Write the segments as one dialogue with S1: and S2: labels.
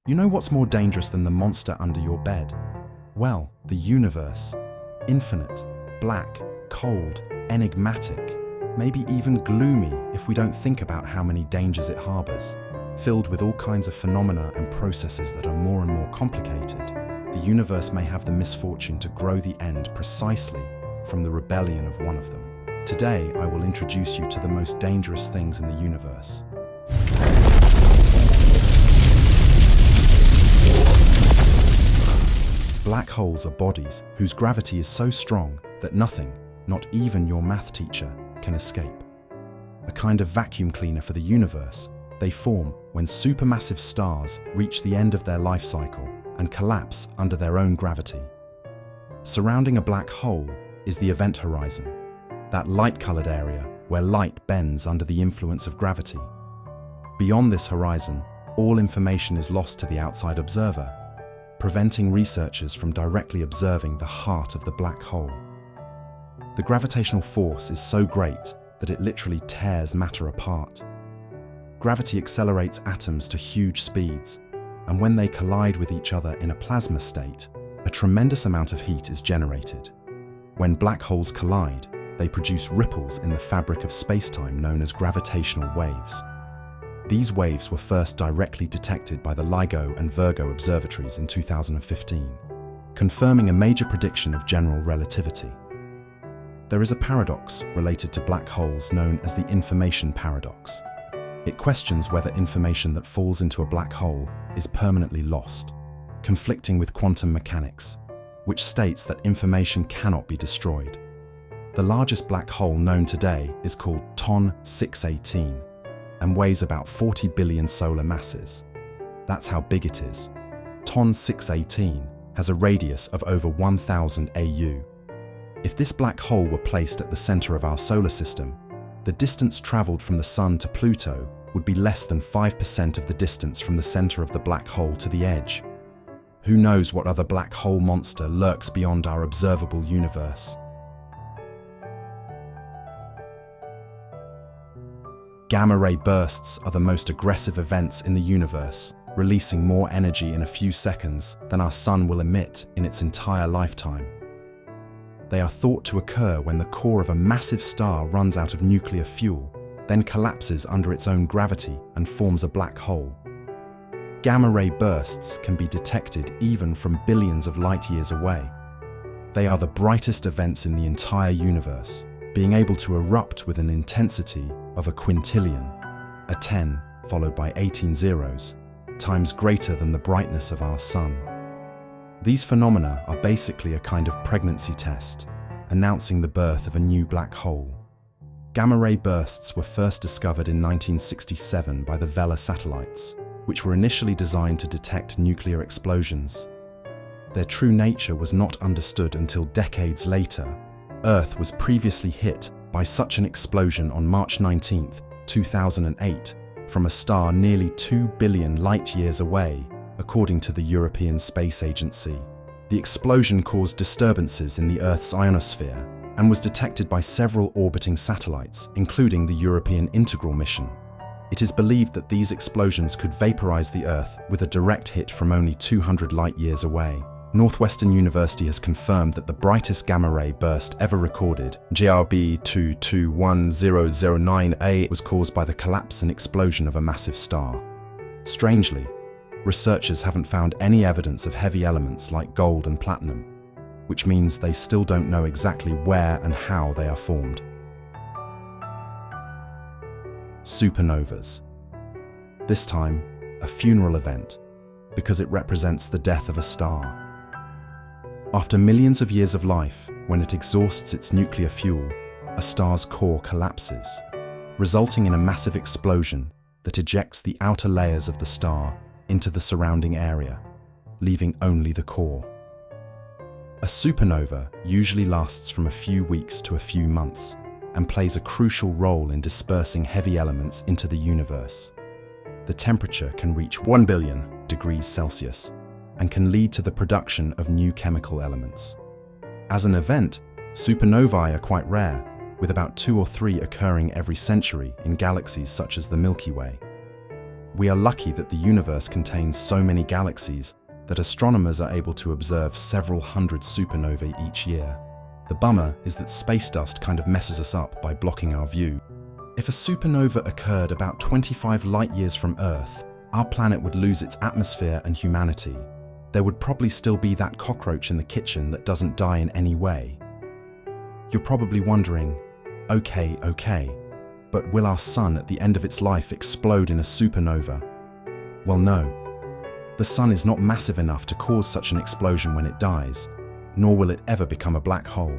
S1: You know what's more dangerous than the monster under your bed? Well, the universe. Infinite, black, cold, enigmatic, maybe even gloomy if we don't think about how many dangers it harbors. Filled with all kinds of phenomena and processes that are more and more complicated, the universe may have the misfortune to grow the end precisely from the rebellion of one of them. Today, I will introduce you to the most dangerous things in the universe. Black holes are bodies whose gravity is so strong that nothing, not even your math teacher, can escape. A kind of vacuum cleaner for the universe, they form when supermassive stars reach the end of their life cycle and collapse under their own gravity. Surrounding a black hole is the event horizon, that light-colored area where light bends under the influence of gravity. Beyond this horizon, all information is lost to the outside observer, preventing researchers from directly observing the heart of the black hole. The gravitational force is so great that it literally tears matter apart. Gravity accelerates atoms to huge speeds, and when they collide with each other in a plasma state, a tremendous amount of heat is generated. When black holes collide, they produce ripples in the fabric of space-time known as gravitational waves. These waves were first directly detected by the LIGO and Virgo observatories in 2015, confirming a major prediction of general relativity. There is a paradox related to black holes known as the information paradox. It questions whether information that falls into a black hole is permanently lost, conflicting with quantum mechanics, which states that information cannot be destroyed. The largest black hole known today is called TON 618 and weighs about 40 billion solar masses. That's how big it is. TON 618 has a radius of over 1,000 AU. If this black hole were placed at the center of our solar system, the distance traveled from the Sun to Pluto would be less than 5% of the distance from the center of the black hole to the edge. Who knows what other black hole monster lurks beyond our observable universe? Gamma-ray bursts are the most aggressive events in the universe, releasing more energy in a few seconds than our Sun will emit in its entire lifetime. They are thought to occur when the core of a massive star runs out of nuclear fuel, then collapses under its own gravity and forms a black hole. Gamma-ray bursts can be detected even from billions of light years away. They are the brightest events in the entire universe, being able to erupt with an intensity of a quintillion, a 10 followed by 18 zeros, times greater than the brightness of our Sun. These phenomena are basically a kind of pregnancy test, announcing the birth of a new black hole. Gamma-ray bursts were first discovered in 1967 by the Vela satellites, which were initially designed to detect nuclear explosions. Their true nature was not understood until decades later. Earth was previously hit by such an explosion on March 19, 2008, from a star nearly 2 billion light-years away, according to the European Space Agency. The explosion caused disturbances in the Earth's ionosphere and was detected by several orbiting satellites, including the European Integral mission. It is believed that these explosions could vaporize the Earth with a direct hit from only 200 light-years away. Northwestern University has confirmed that the brightest gamma-ray burst ever recorded, GRB 221009A, was caused by the collapse and explosion of a massive star. Strangely, researchers haven't found any evidence of heavy elements like gold and platinum, which means they still don't know exactly where and how they are formed. Supernovas. This time, a funeral event, because it represents the death of a star. After millions of years of life, when it exhausts its nuclear fuel, a star's core collapses, resulting in a massive explosion that ejects the outer layers of the star into the surrounding area, leaving only the core. A supernova usually lasts from a few weeks to a few months and plays a crucial role in dispersing heavy elements into the universe. The temperature can reach 1 billion degrees Celsius and can lead to the production of new chemical elements. As an event, supernovae are quite rare, with about 2 or 3 occurring every century in galaxies such as the Milky Way. We are lucky that the universe contains so many galaxies that astronomers are able to observe several hundred supernovae each year. The bummer is that space dust kind of messes us up by blocking our view. If a supernova occurred about 25 light-years from Earth, our planet would lose its atmosphere and humanity. There would probably still be that cockroach in the kitchen that doesn't die in any way. You're probably wondering, okay, but will our sun at the end of its life explode in a supernova? Well, no. The sun is not massive enough to cause such an explosion when it dies, nor will it ever become a black hole.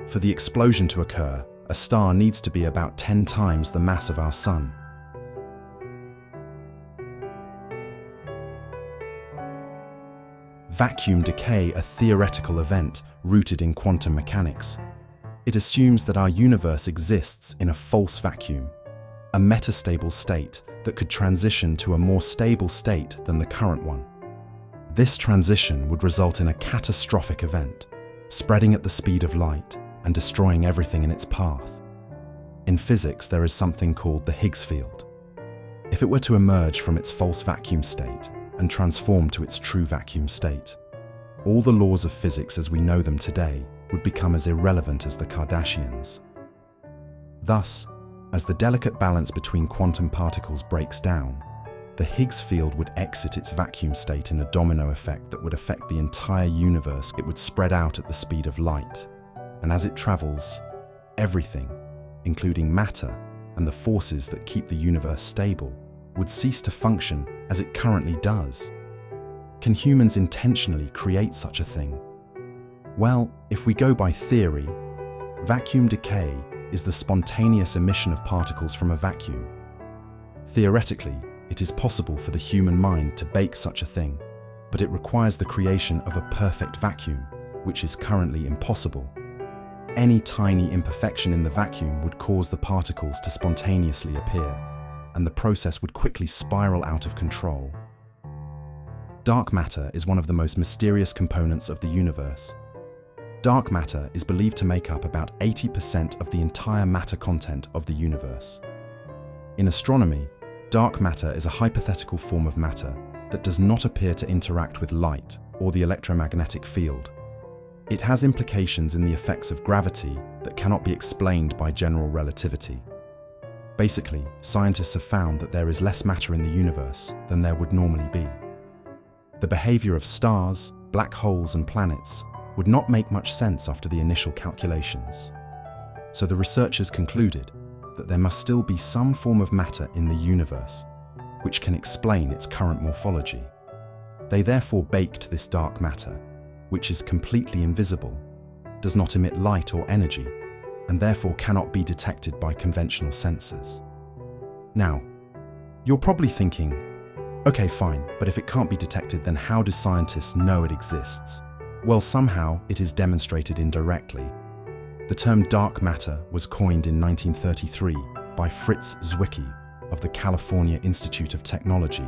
S1: For the explosion to occur, a star needs to be about 10 times the mass of our sun. Vacuum decay, a theoretical event rooted in quantum mechanics. It assumes that our universe exists in a false vacuum, a metastable state that could transition to a more stable state than the current one. This transition would result in a catastrophic event, spreading at the speed of light and destroying everything in its path. In physics, there is something called the Higgs field. If it were to emerge from its false vacuum state and transform to its true vacuum state, all the laws of physics as we know them today would become as irrelevant as the Kardashians. Thus, as the delicate balance between quantum particles breaks down, the Higgs field would exit its vacuum state in a domino effect that would affect the entire universe. It would spread out at the speed of light, and as it travels, everything, including matter and the forces that keep the universe stable, would cease to function as it currently does. Can humans intentionally create such a thing? Well, if we go by theory, vacuum decay is the spontaneous emission of particles from a vacuum. Theoretically, it is possible for the human mind to bake such a thing, but it requires the creation of a perfect vacuum, which is currently impossible. Any tiny imperfection in the vacuum would cause the particles to spontaneously appear, and the process would quickly spiral out of control. Dark matter is one of the most mysterious components of the universe. Dark matter is believed to make up about 80% of the entire matter content of the universe. In astronomy, dark matter is a hypothetical form of matter that does not appear to interact with light or the electromagnetic field. It has implications in the effects of gravity that cannot be explained by general relativity. Basically, scientists have found that there is less matter in the universe than there would normally be. The behavior of stars, black holes, and planets would not make much sense after the initial calculations. So the researchers concluded that there must still be some form of matter in the universe, which can explain its current morphology. They therefore baked this dark matter, which is completely invisible, does not emit light or energy, and therefore cannot be detected by conventional sensors. Now, you're probably thinking, okay, fine, but if it can't be detected, then how do scientists know it exists? Well, somehow it is demonstrated indirectly. The term dark matter was coined in 1933 by Fritz Zwicky of the California Institute of Technology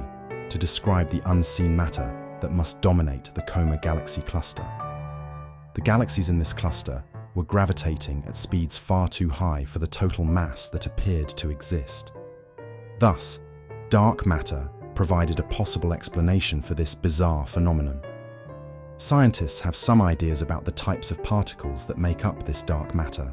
S1: to describe the unseen matter that must dominate the Cozma galaxy cluster. The galaxies in this cluster were gravitating at speeds far too high for the total mass that appeared to exist. Thus, dark matter provided a possible explanation for this bizarre phenomenon. Scientists have some ideas about the types of particles that make up this dark matter.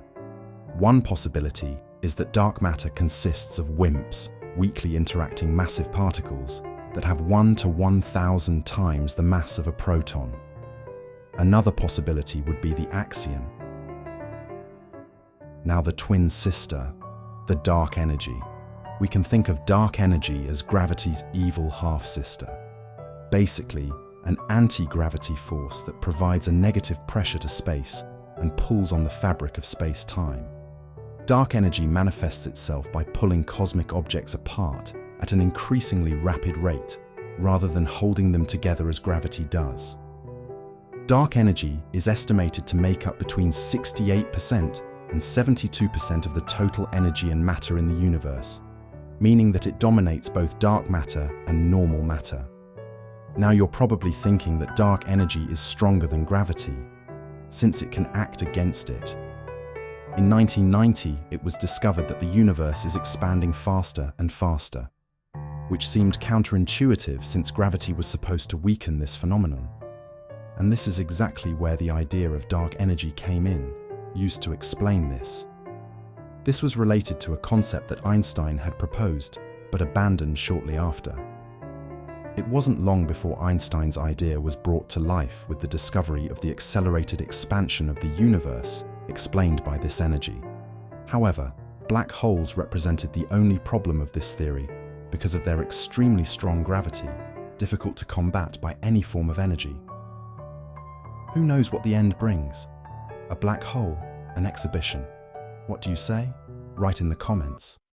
S1: One possibility is that dark matter consists of WIMPs, weakly interacting massive particles, that have 1 to 1,000 times the mass of a proton. Another possibility would be the axion. Now the twin sister, the dark energy. We can think of dark energy as gravity's evil half-sister. Basically, an anti-gravity force that provides a negative pressure to space and pulls on the fabric of space-time. Dark energy manifests itself by pulling cosmic objects apart at an increasingly rapid rate, rather than holding them together as gravity does. Dark energy is estimated to make up between 68% and 72% of the total energy and matter in the universe, meaning that it dominates both dark matter and normal matter. Now you're probably thinking that dark energy is stronger than gravity, since it can act against it. In 1990, it was discovered that the universe is expanding faster and faster. which seemed counterintuitive since gravity was supposed to weaken this phenomenon. And this is exactly where the idea of dark energy came in, used to explain this. This was related to a concept that Einstein had proposed, but abandoned shortly after. It wasn't long before Einstein's idea was brought to life with the discovery of the accelerated expansion of the universe explained by this energy. However, black holes represented the only problem of this theory because of their extremely strong gravity, difficult to combat by any form of energy. Who knows what the end brings? A black hole, an exhibition. What do you say? Write in the comments.